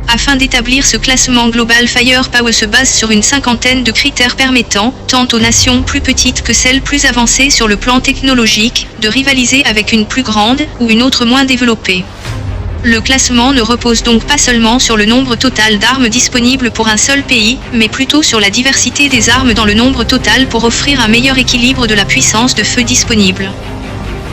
Afin d'établir ce classement global, Firepower se base sur une cinquantaine de critères permettant, tant aux nations plus petites que celles plus avancées sur le plan technologique, de rivaliser avec une plus grande, ou une autre moins développée. Le classement ne repose donc pas seulement sur le nombre total d'armes disponibles pour un seul pays, mais plutôt sur la diversité des armes dans le nombre total pour offrir un meilleur équilibre de la puissance de feu disponible.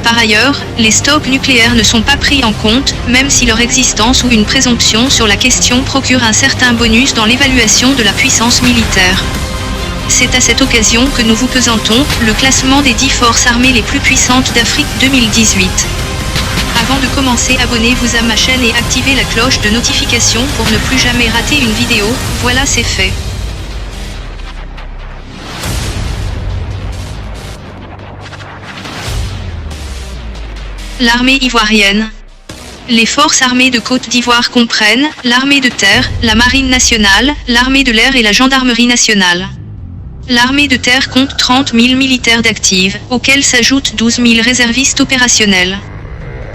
Par ailleurs, les stocks nucléaires ne sont pas pris en compte, même si leur existence ou une présomption sur la question procure un certain bonus dans l'évaluation de la puissance militaire. C'est à cette occasion que nous vous présentons le classement des 10 forces armées les plus puissantes d'Afrique 2018. Avant de commencer, abonnez-vous à ma chaîne et activez la cloche de notification pour ne plus jamais rater une vidéo. Voilà, c'est fait. L'armée ivoirienne. Les forces armées de Côte d'Ivoire comprennent l'armée de terre, la marine nationale, l'armée de l'air et la gendarmerie nationale. L'armée de terre compte 30 000 militaires d'active, auxquels s'ajoutent 12 000 réservistes opérationnels.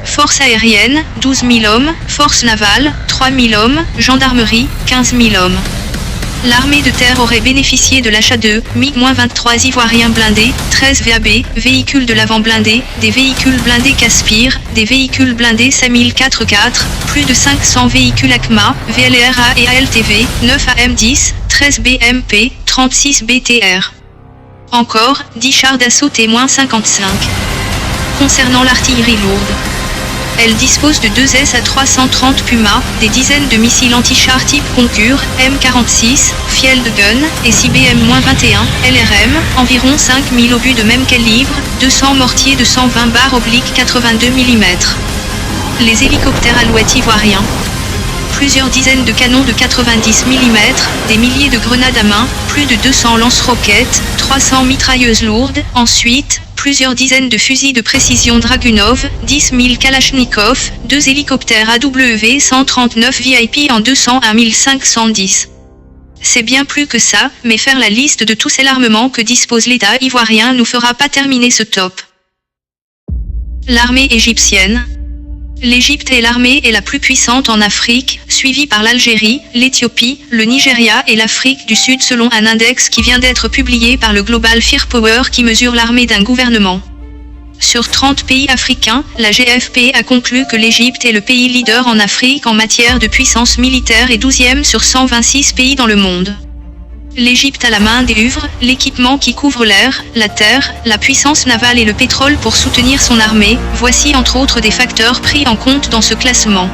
Forces aériennes, 12 000 hommes, forces navales, 3 000 hommes, gendarmerie, 15 000 hommes. L'armée de terre aurait bénéficié de l'achat de MiG-23 ivoiriens blindés, 13 VAB, véhicules de l'avant blindés, des véhicules blindés Caspir, des véhicules blindés SAMIL 4x4, plus de 500 véhicules ACMA, VLRA et ALTV, 9 AM-10, 13 BMP, 36 BTR. Encore, 10 chars d'assaut T-55. Concernant l'artillerie lourde, elle dispose de 2 SA-330 Puma, des dizaines de missiles anti-chars type Concur, M46, Field Gun, et 6 BM-21, LRM, environ 5000 obus de même calibre, 200 mortiers de 120 /82 mm. Les hélicoptères Alouette ivoiriens. Plusieurs dizaines de canons de 90 mm, des milliers de grenades à main, plus de 200 lance-roquettes, 300 mitrailleuses lourdes, ensuite, plusieurs dizaines de fusils de précision Dragunov, 10 000 Kalachnikov, 2 hélicoptères AW-139 VIP en 201 510. C'est bien plus que ça, mais faire la liste de tous ces l'armement que dispose l'État ivoirien nous fera pas terminer ce top. L'armée égyptienne. L'Égypte est l'armée la plus puissante en Afrique, suivie par l'Algérie, l'Éthiopie, le Nigeria et l'Afrique du Sud selon un index qui vient d'être publié par le Global Firepower qui mesure l'armée d'un gouvernement. Sur 30 pays africains, la GFP a conclu que l'Égypte est le pays leader en Afrique en matière de puissance militaire et 12e sur 126 pays dans le monde. L'Égypte a la main d'œuvre, l'équipement qui couvre l'air, la terre, la puissance navale et le pétrole pour soutenir son armée, voici entre autres des facteurs pris en compte dans ce classement.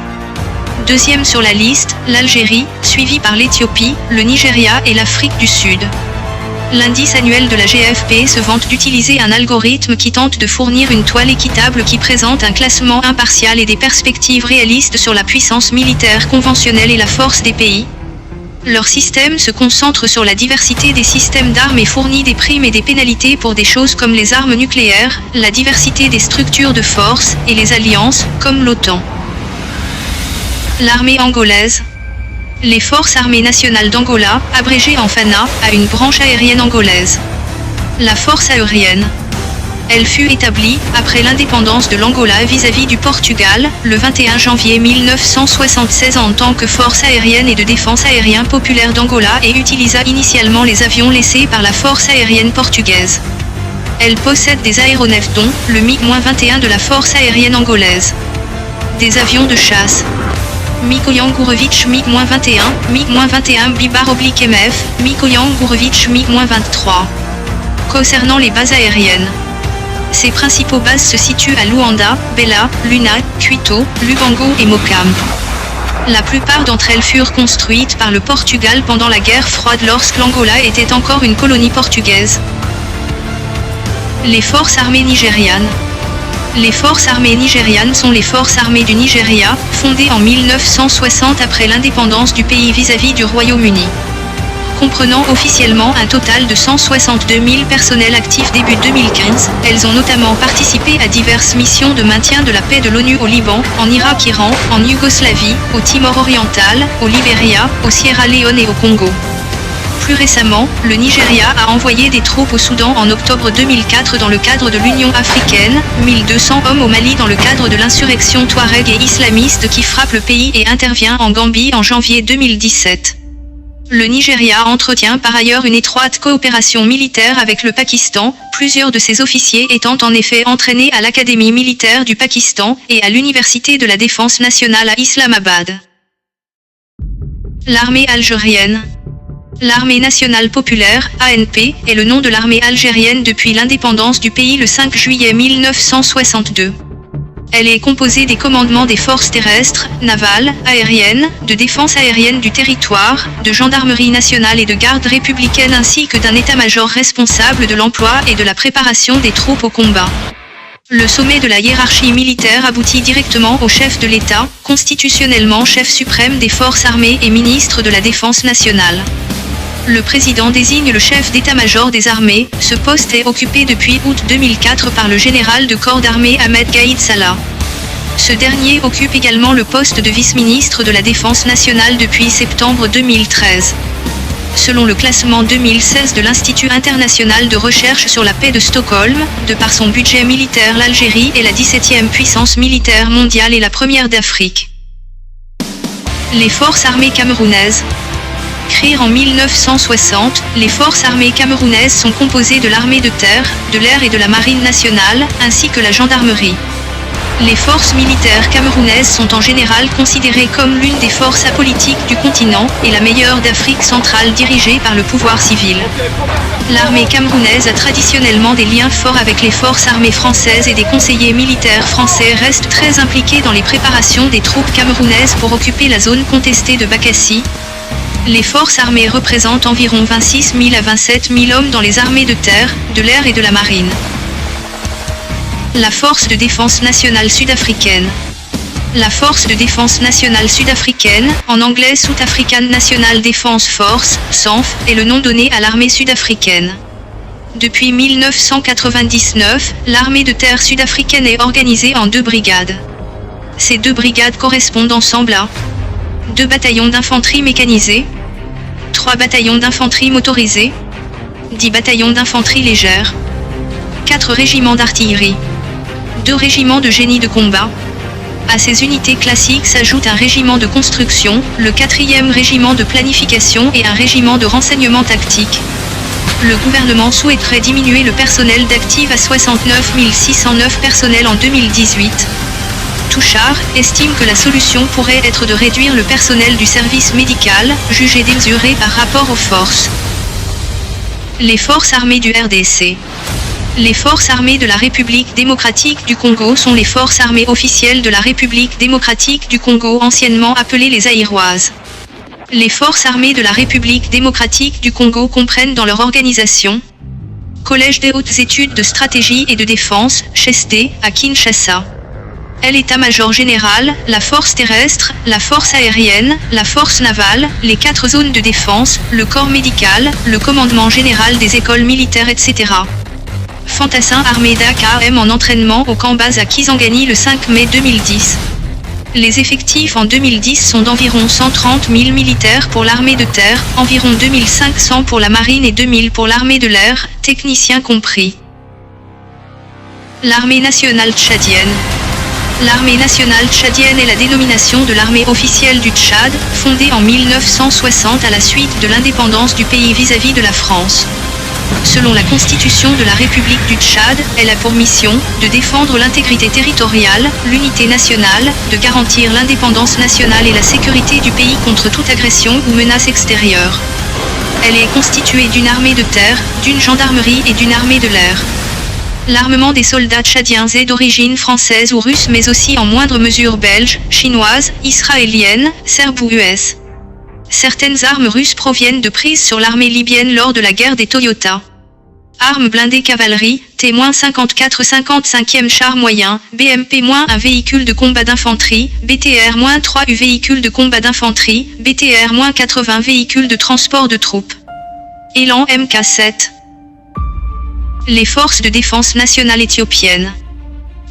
Deuxième sur la liste, l'Algérie, suivie par l'Éthiopie, le Nigeria et l'Afrique du Sud. L'indice annuel de la GFP se vante d'utiliser un algorithme qui tente de fournir une toile équitable qui présente un classement impartial et des perspectives réalistes sur la puissance militaire conventionnelle et la force des pays. Leur système se concentre sur la diversité des systèmes d'armes et fournit des primes et des pénalités pour des choses comme les armes nucléaires, la diversité des structures de force, et les alliances, comme l'OTAN. L'armée angolaise. Les forces armées nationales d'Angola, abrégées en FANA, a une branche aérienne angolaise. La force aérienne. Elle fut établie, après l'indépendance de l'Angola vis-à-vis du Portugal, le 21 janvier 1976 en tant que force aérienne et de défense aérien populaire d'Angola et utilisa initialement les avions laissés par la force aérienne portugaise. Elle possède des aéronefs dont le MiG-21 de la force aérienne angolaise. Des avions de chasse. Mikoyan Gourovic MiG-21, MiG-21 Bibar-MF, Mikoyan Gourovic MiG-23. Concernant les bases aériennes. Ses principaux bases se situent à Luanda, Bela, Luna, Quito, Lubango et Mocambe. La plupart d'entre elles furent construites par le Portugal pendant la guerre froide lorsque l'Angola était encore une colonie portugaise. Les forces armées nigérianes. Les forces armées nigérianes sont les forces armées du Nigeria, fondées en 1960 après l'indépendance du pays vis-à-vis du Royaume-Uni. Comprenant officiellement un total de 162 000 personnels actifs début 2015, elles ont notamment participé à diverses missions de maintien de la paix de l'ONU au Liban, en Irak-Iran, en Yougoslavie, au Timor oriental, au Libéria, au Sierra Leone et au Congo. Plus récemment, le Nigeria a envoyé des troupes au Soudan en octobre 2004 dans le cadre de l'Union africaine, 1200 hommes au Mali dans le cadre de l'insurrection touareg et islamiste qui frappe le pays et intervient en Gambie en janvier 2017. Le Nigeria entretient par ailleurs une étroite coopération militaire avec le Pakistan, plusieurs de ses officiers étant en effet entraînés à l'Académie militaire du Pakistan et à l'Université de la Défense nationale à Islamabad. L'armée algérienne. L'Armée nationale populaire, ANP, est le nom de l'armée algérienne depuis l'indépendance du pays le 5 juillet 1962. Elle est composée des commandements des forces terrestres, navales, aériennes, de défense aérienne du territoire, de gendarmerie nationale et de garde républicaine ainsi que d'un état-major responsable de l'emploi et de la préparation des troupes au combat. Le sommet de la hiérarchie militaire aboutit directement au chef de l'État, constitutionnellement chef suprême des forces armées et ministre de la Défense nationale. Le président désigne le chef d'état-major des armées. Ce poste est occupé depuis août 2004 par le général de corps d'armée Ahmed Gaïd Salah. Ce dernier occupe également le poste de vice-ministre de la Défense nationale depuis septembre 2013. Selon le classement 2016 de l'Institut international de recherche sur la paix de Stockholm, de par son budget militaire, l'Algérie est la 17e puissance militaire mondiale et la première d'Afrique. Les forces armées camerounaises. Créées en 1960, les forces armées camerounaises sont composées de l'armée de terre, de l'air et de la marine nationale, ainsi que la gendarmerie. Les forces militaires camerounaises sont en général considérées comme l'une des forces apolitiques du continent et la meilleure d'Afrique centrale dirigée par le pouvoir civil. L'armée camerounaise a traditionnellement des liens forts avec les forces armées françaises et des conseillers militaires français restent très impliqués dans les préparations des troupes camerounaises pour occuper la zone contestée de Bakassi. Les forces armées représentent environ 26 000 à 27 000 hommes dans les armées de terre, de l'air et de la marine. La Force de défense nationale sud-africaine. La Force de défense nationale sud-africaine, en anglais South African National Defence Force, SANF, est le nom donné à l'armée sud-africaine. Depuis 1999, l'armée de terre sud-africaine est organisée en 2 brigades. Ces 2 brigades correspondent ensemble à 2 bataillons d'infanterie mécanisés, 3 bataillons d'infanterie motorisés, 10 bataillons d'infanterie légère, 4 régiments d'artillerie, 2 régiments de génie de combat. À ces unités classiques s'ajoute un régiment de construction, le 4e régiment de planification et un régiment de renseignement tactique. Le gouvernement souhaiterait diminuer le personnel d'active à 69 609 personnels en 2018. Touchard estime que la solution pourrait être de réduire le personnel du service médical, jugé démesuré par rapport aux forces. Les forces armées du RDC. Les forces armées de la République démocratique du Congo sont les forces armées officielles de la République démocratique du Congo, anciennement appelées les Zaïroises. Les forces armées de la République démocratique du Congo comprennent dans leur organisation Collège des hautes études de stratégie et de défense, CHEST, à Kinshasa. L'état-major général, la force terrestre, la force aérienne, la force navale, les 4 zones de défense, le corps médical, le commandement général des écoles militaires, etc. Fantassin armée d'AKM en entraînement au camp base à Kisangani le 5 mai 2010. Les effectifs en 2010 sont d'environ 130 000 militaires pour l'armée de terre, environ 2500 pour la marine et 2000 pour l'armée de l'air, techniciens compris. L'armée nationale tchadienne. L'armée nationale tchadienne est la dénomination de l'armée officielle du Tchad, fondée en 1960 à la suite de l'indépendance du pays vis-à-vis de la France. Selon la Constitution de la République du Tchad, elle a pour mission de défendre l'intégrité territoriale, l'unité nationale, de garantir l'indépendance nationale et la sécurité du pays contre toute agression ou menace extérieure. Elle est constituée d'une armée de terre, d'une gendarmerie et d'une armée de l'air. L'armement des soldats tchadiens est d'origine française ou russe mais aussi en moindre mesure belge, chinoise, israélienne, serbe ou US. Certaines armes russes proviennent de prises sur l'armée libyenne lors de la guerre des Toyota. Armes blindées cavalerie, T-54 55e char moyen, BMP-1 véhicule de combat d'infanterie, BTR-3 véhicule de combat d'infanterie, BTR-80 véhicule de transport de troupes. Élan MK7. Les forces de défense nationale éthiopienne.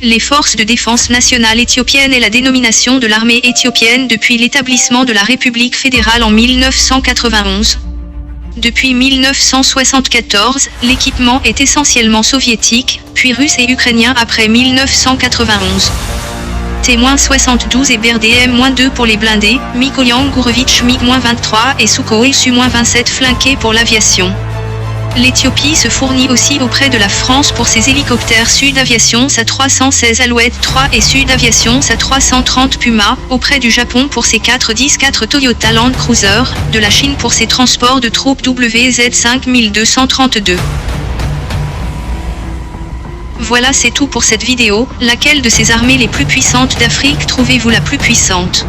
Les forces de défense nationale éthiopienne est la dénomination de l'armée éthiopienne depuis l'établissement de la République fédérale en 1991. Depuis 1974, l'équipement est essentiellement soviétique, puis russe et ukrainien après 1991. T-72 et BRDM-2 pour les blindés, Mikoyan Gourovitch MiG-23 et Sukhoi Su-27 flanqués pour l'aviation. L'Éthiopie se fournit aussi auprès de la France pour ses hélicoptères Sud Aviation SA-316 Alouette 3 et Sud Aviation SA-330 Puma, auprès du Japon pour ses 4 Toyota Land Cruiser, de la Chine pour ses transports de troupes WZ-5232. Voilà, c'est tout pour cette vidéo. Laquelle de ces armées les plus puissantes d'Afrique trouvez-vous la plus puissante?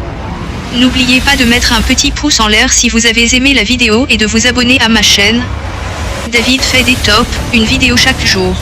N'oubliez pas de mettre un petit pouce en l'air si vous avez aimé la vidéo et de vous abonner à ma chaîne. David fait des tops, une vidéo chaque jour.